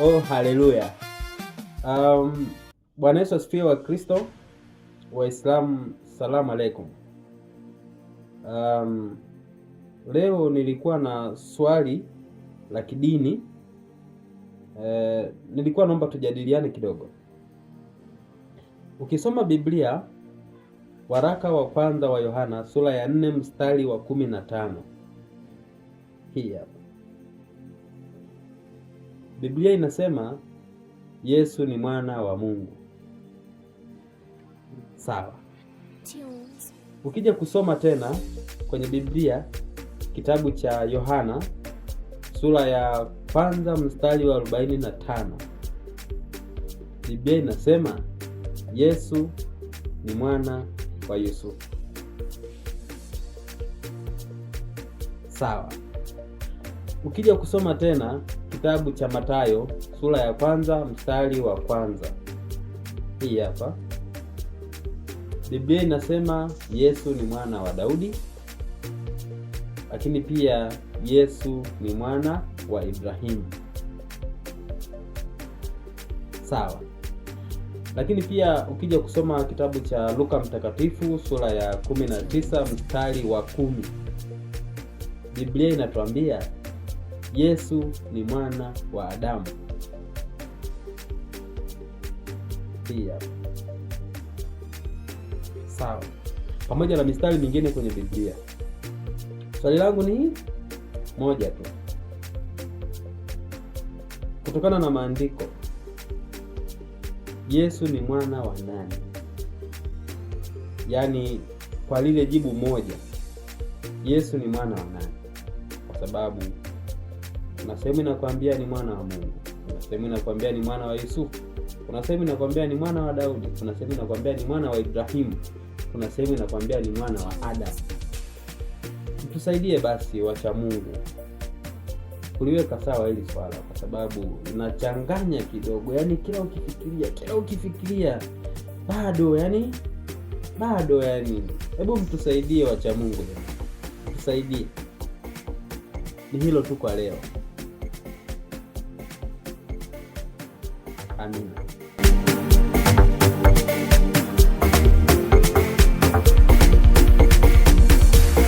Oh, haleluya. Bwana Yesu asifiwe wa Kristo. Waislamu, salamu alaikum. Leo nilikuwa na swali la kidini. Nilikuwa naomba tujadiliane kidogo. Ukisoma Biblia, waraka wa kwanza wa Yohana sura ya 4 mstari wa 15. Hii hapa. Biblia inasema Yesu ni mwana wa Mungu. Sawa. Ukija kusoma tena kwenye Biblia kitabu cha Yohana sura ya kwanza mstari wa 45. Biblia inasema Yesu ni mwana wa Yusufu. Sawa. Ukija kusoma tena kitabu cha Mathayo sura ya kwanza mstari wa kwanza. Hii hapa. Biblia inasema Yesu ni mwana wa Daudi, lakini pia Yesu ni mwana wa Ibrahimu. Sawa. Lakini pia ukija kusoma kitabu cha Luka mtakatifu sura ya 19 mstari wa 10. Biblia inatuambia Yesu ni mwana wa Adamu. Pia sawa, pamoja na mistari mingine kwenye Biblia. Swali langu ni moja tu, kutokana na maandiko, Yesu ni mwana wa nani? Yaani kwa lile jibu moja, Yesu ni mwana wa nani? Kwa sababu kuna sehemu inakwambia ni mwana wa Mungu, kuna sehemu inakwambia ni mwana wa Yusufu, kuna sehemu inakwambia ni mwana wa Daudi, kuna sehemu inakwambia ni mwana wa Ibrahimu, kuna sehemu inakwambia ni mwana wa Adam. Tusaidie basi wacha Mungu kuliweka sawa hili swala, kwa sababu linachanganya kidogo. Yaani kila ukifikiria bado yani. Hebu mtusaidie wacha Mungu, tusaidie. Ni hilo tu kwa leo. Amina.